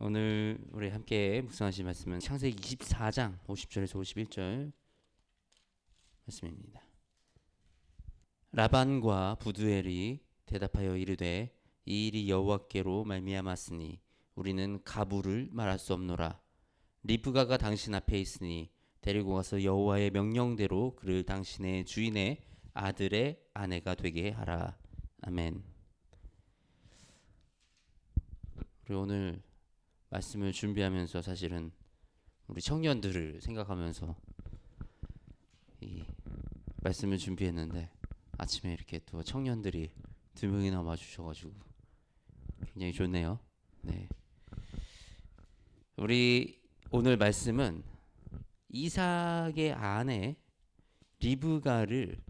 오늘 우리 함께 묵상하실 말씀은 창세기 24장 50절에서 51절 말씀입니다. 라반과 부두엘이 대답하여 이르되 이 일이 여호와께로 말미암았으니 우리는 가부를 말할 수 없노라. 리브가가 당신 앞에 있으니 데리고 가서 여호와의 명령대로 그를 당신의 주인의 아들의 아내가 되게 하라. 아멘. 우리 오늘 말씀을 준비하면서 사실은 우리 청년들을 생각하면서 이 말씀을 준비했는데 아침에 이렇게 또 청년들이 2명이나 와주셔가지고 굉장히 좋네요. 네, 우리 오늘 말씀은 이삭의 아내 리브가를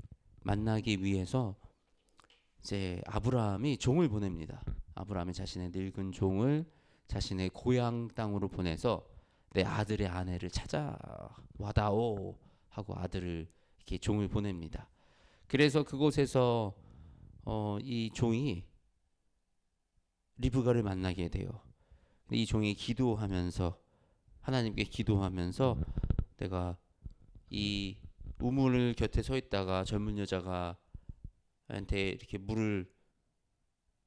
만나기 위해서 이제 아브라함이 종을 보냅니다. 아브라함이 자신의 늙은 종을 자신의 고향 땅으로 보내서 내 아들의 아내를 찾아와다오 하고 아들을 이렇게 종을 보냅니다. 그래서 그곳에서 이 종이 리브가를 만나게 돼요. 이 종이 기도하면서 하나님께 기도하면서 내가 이 우물 곁에 서 있다가 젊은 여자가 한테 이렇게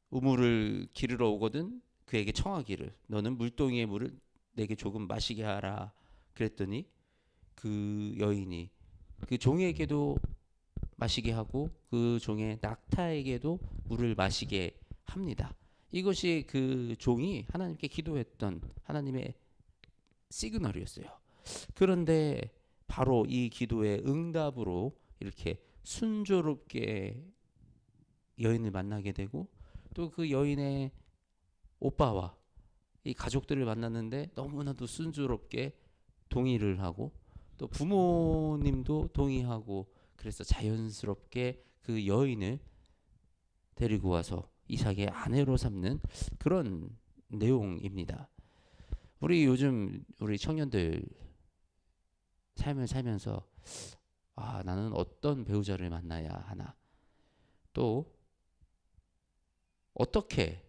우물을 기르러 오거든 그에게 청하기를 너는 물동이의 물을 내게 조금 마시게 하라 그랬더니 그 여인이 그 종에게도 마시게 하고 그 종의 낙타에게도 물을 마시게 합니다. 이것이 그 종이 하나님께 기도했던 하나님의 시그널이었어요. 그런데 바로 이 기도의 응답으로 이렇게 순조롭게 여인을 만나게 되고 또 그 여인의 오빠와 이 가족들을 만났는데 너무나도 순조롭게 동의를 하고 또 부모님도 동의하고 그래서 자연스럽게 그 여인을 데리고 와서 이삭의 아내로 삼는 그런 내용입니다. 우리 요즘 우리 청년들 삶을 살면서 나는 어떤 배우자를 만나야 하나 또 어떻게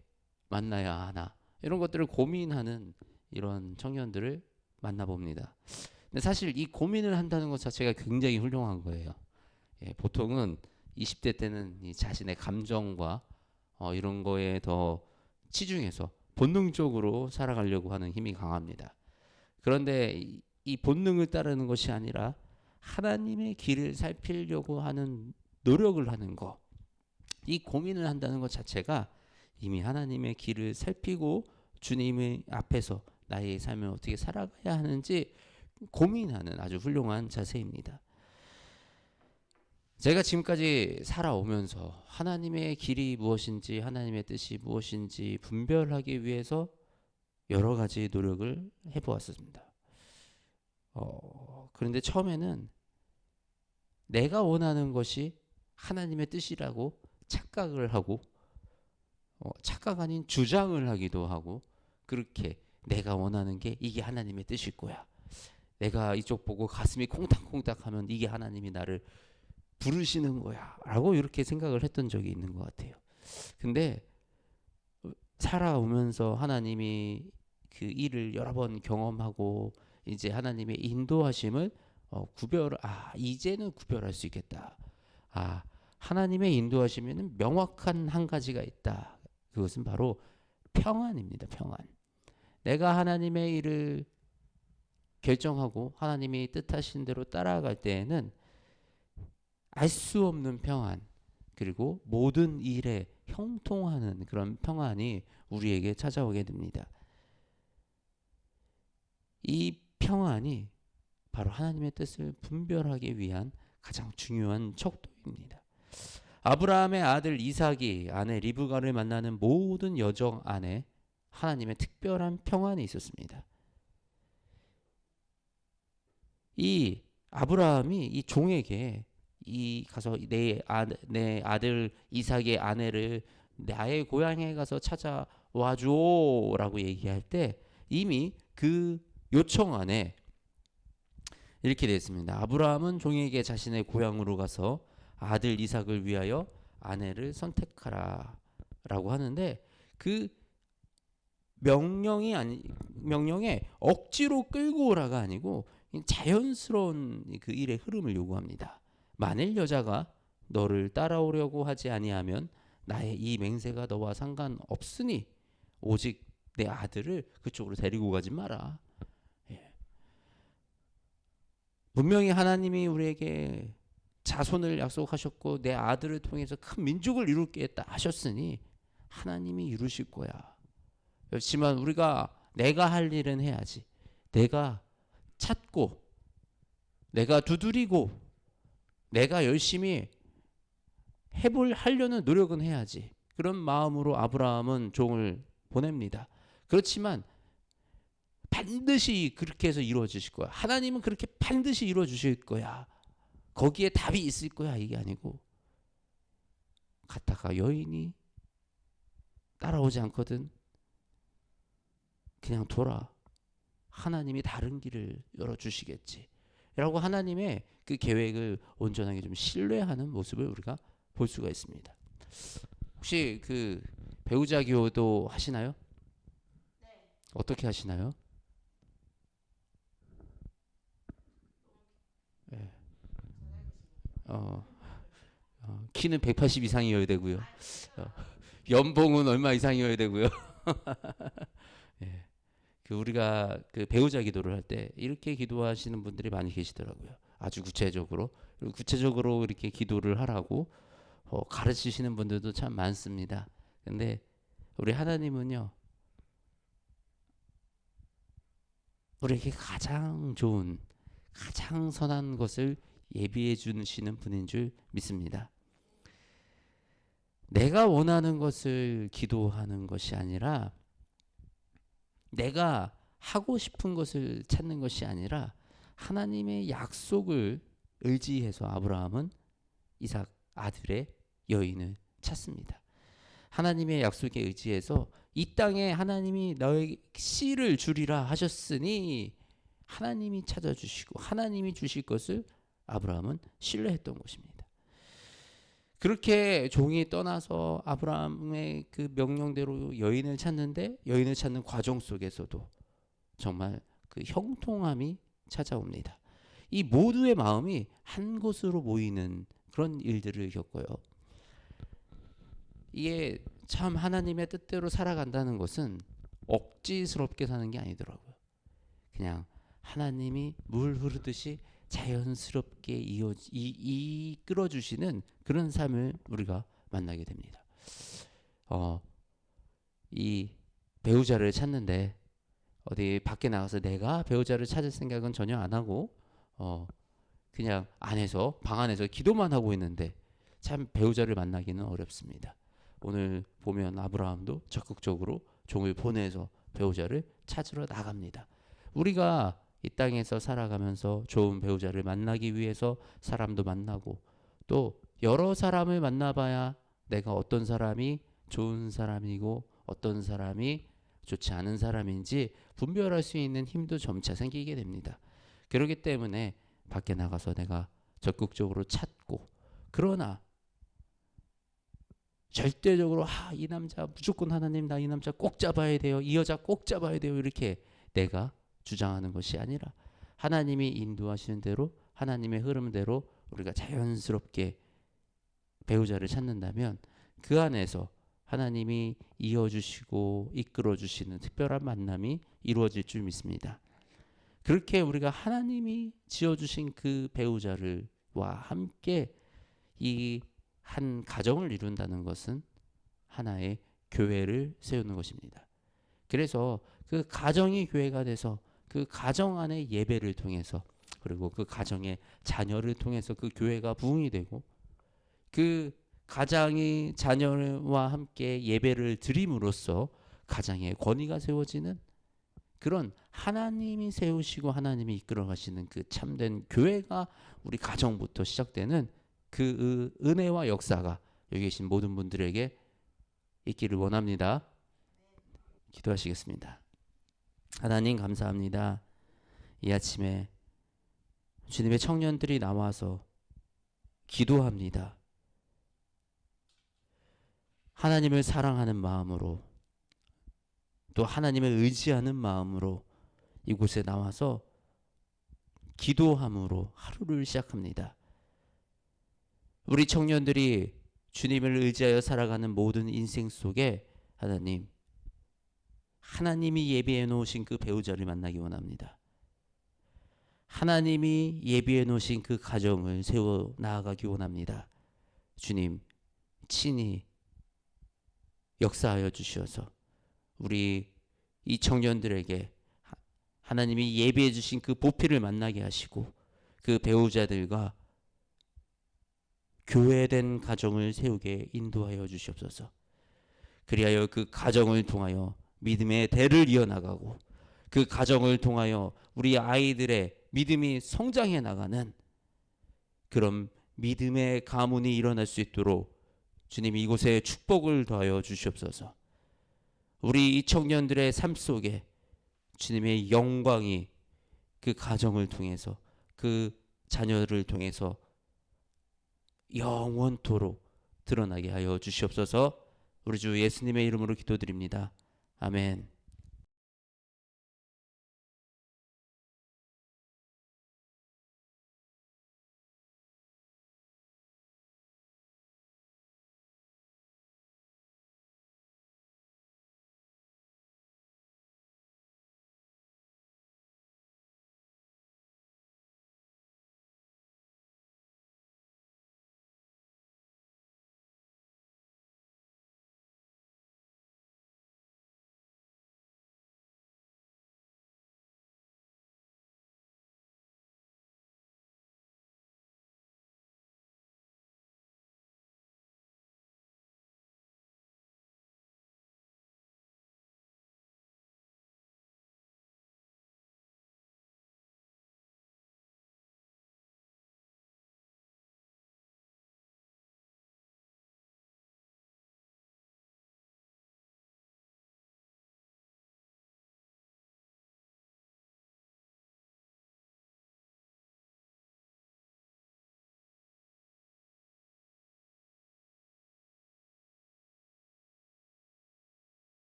만나야 하나 이런 것들을 고민하는 이런 청년들을 만나봅니다. 근데 사실 이 고민을 한다는 것 자체가 굉장히 훌륭한 거예요. 보통은 20대 때는 이 자신의 감정과 이런 거에 더 치중해서 본능적으로 살아가려고 하는 힘이 강합니다. 그런데 이 본능을 따르는 것이 아니라 하나님의 길을 살피려고 하는 노력을 하는 거, 이 고민을 한다는 것 자체가 이미 하나님의 길을 살피고 주님의 앞에서 나의 삶을 어떻게 살아가야 하는지 고민하는 아주 훌륭한 자세입니다. 제가 지금까지 살아오면서 하나님의 길이 무엇인지 하나님의 뜻이 무엇인지 분별하기 위해서 여러 가지 노력을 해보았습니다. 그런데 처음에는 내가 원하는 것이 하나님의 뜻이라고 착각을 하고 착각 아닌 주장을 하기도 하고 그렇게 내가 원하는 게 이게 하나님의 뜻일 거야. 내가 이쪽 보고 가슴이 콩닥콩닥 하면 이게 하나님이 나를 부르시는 거야 라고 이렇게 생각을 했던 적이 있는 것 같아요. 근데 살아오면서 하나님이 그 일을 여러 번 경험하고 이제 하나님의 인도하심을 이제는 구별할 수 있겠다. 하나님의 인도하심에는 명확한 한 가지가 있다. 그것은 바로 평안입니다. 평안. 내가 하나님의 일을 결정하고 하나님이 뜻하신 대로 따라갈 때에는 알 수 없는 평안 그리고 모든 일에 형통하는 그런 평안이 우리에게 찾아오게 됩니다. 이 평안이 바로 하나님의 뜻을 분별하기 위한 가장 중요한 척도입니다. 아브라함의 아들 이삭이 아내 리브가를 만나는 모든 여정 안에 하나님의 특별한 평안이 있었습니다. 이 아브라함이 이 종에게 가서 내 아들 이삭의 아내를 나의 고향에 가서 찾아와줘라고 얘기할 때 이미 그 요청 안에 이렇게 되어 있습니다. 아브라함은 종에게 자신의 고향으로 가서 아들 이삭을 위하여 아내를 선택하라 라고 하는데 그 명령에 억지로 끌고 오라가 아니고 자연스러운 그 일의 흐름을 요구합니다. 만일 여자가 너를 따라오려고 하지 아니하면 나의 이 맹세가 너와 상관없으니 오직 내 아들을 그쪽으로 데리고 가지 마라. 예. 분명히 하나님이 우리에게 자손을 약속하셨고 내 아들을 통해서 큰 민족을 이루겠다 하셨으니 하나님이 이루실 거야. 그렇지만 내가 할 일은 해야지. 내가 찾고 내가 두드리고 내가 열심히 하려는 노력은 해야지. 그런 마음으로 아브라함은 종을 보냅니다. 그렇지만 반드시 그렇게 해서 이루어 주실 거야. 하나님은 그렇게 반드시 이루어 주실 거야. 거기에 답이 있을 거야. 이게 아니고 갔다가 여인이 따라오지 않거든. 그냥 돌아. 하나님이 다른 길을 열어주시겠지. 라고 하나님의 그 계획을 온전하게 좀 신뢰하는 모습을 우리가 볼 수가 있습니다. 혹시 그 배우자 기도 하시나요? 네. 어떻게 하시나요? 네. 키는 180 이상이어야 되고요. 연봉은 얼마 이상이어야 되고요. 예. 우리가 그 배우자 기도를 할 때 이렇게 기도하시는 분들이 많이 계시더라고요. 아주 구체적으로 이렇게 기도를 하라고 가르치시는 분들도 참 많습니다. 근데 우리 하나님은요, 우리에게 가장 좋은, 가장 선한 것을 예비해 주시는 분인 줄 믿습니다. 내가 원하는 것을 기도하는 것이 아니라 내가 하고 싶은 것을 찾는 것이 아니라 하나님의 약속을 의지해서 아브라함은 이삭 아들의 여인을 찾습니다. 하나님의 약속에 의지해서 이 땅에 하나님이 너에게 씨를 주리라 하셨으니 하나님이 찾아주시고 하나님이 주실 것을 아브라함은 신뢰했던 것입니다. 그렇게 종이 떠나서 아브라함의 그 명령대로 여인을 찾는데 여인을 찾는 과정 속에서도 정말 그 형통함이 찾아옵니다. 이 모두의 마음이 한 곳으로 모이는 그런 일들을 겪어요. 이게 참 하나님의 뜻대로 살아간다는 것은 억지스럽게 사는 게 아니더라고요. 그냥 하나님이 물 흐르듯이 자연스럽게 이끌어 주시는 그런 삶을 우리가 만나게 됩니다. 이 배우자를 찾는데 어디 밖에 나가서 내가 배우자를 찾을 생각은 전혀 안 하고 그냥 방 안에서 기도만 하고 있는데 참 배우자를 만나기는 어렵습니다. 오늘 보면 아브라함도 적극적으로 종을 보내서 배우자를 찾으러 나갑니다. 우리가 이 땅에서 살아가면서 좋은 배우자를 만나기 위해서 사람도 만나고 또 여러 사람을 만나봐야 내가 어떤 사람이 좋은 사람이고 어떤 사람이 좋지 않은 사람인지 분별할 수 있는 힘도 점차 생기게 됩니다. 그렇기 때문에 밖에 나가서 내가 적극적으로 찾고 그러나 절대적으로 이 남자 무조건 하나님 나 이 남자 꼭 잡아야 돼요. 이 여자 꼭 잡아야 돼요. 이렇게 내가 주장하는 것이 아니라 하나님이 인도하시는 대로 하나님의 흐름대로 우리가 자연스럽게 배우자를 찾는다면 그 안에서 하나님이 이어주시고 이끌어주시는 특별한 만남이 이루어질 줄 믿습니다. 그렇게 우리가 하나님이 지어주신 그 배우자와 함께 이 한 가정을 이룬다는 것은 하나의 교회를 세우는 것입니다. 그래서 그 가정이 교회가 돼서 그 가정 안에 예배를 통해서 그리고 그 가정의 자녀를 통해서 그 교회가 부흥이 되고 그 가장이 자녀와 함께 예배를 드림으로써 가장의 권위가 세워지는 그런 하나님이 세우시고 하나님이 이끌어 가시는 그 참된 교회가 우리 가정부터 시작되는 그 은혜와 역사가 여기 계신 모든 분들에게 있기를 원합니다. 기도하시겠습니다. 하나님 감사합니다. 이 아침에 주님의 청년들이 나와서 기도합니다. 하나님을 사랑하는 마음으로 또 하나님을 의지하는 마음으로 이곳에 나와서 기도함으로 하루를 시작합니다. 우리 청년들이 주님을 의지하여 살아가는 모든 인생 속에 하나님이 예비해 놓으신 그 배우자를 만나기 원합니다. 하나님이 예비해 놓으신 그 가정을 세워 나아가기 원합니다. 주님 친히 역사하여 주시어서 우리 이 청년들에게 하나님이 예비해 주신 그 보필을 만나게 하시고 그 배우자들과 교회된 가정을 세우게 인도하여 주시옵소서. 그리하여 그 가정을 통하여 믿음의 대를 이어나가고 그 가정을 통하여 우리 아이들의 믿음이 성장해 나가는 그런 믿음의 가문이 일어날 수 있도록 주님 이곳에 축복을 더하여 주시옵소서. 우리 이 청년들의 삶 속에 주님의 영광이 그 가정을 통해서 그 자녀를 통해서 영원토록 드러나게 하여 주시옵소서. 우리 주 예수님의 이름으로 기도드립니다. 아멘.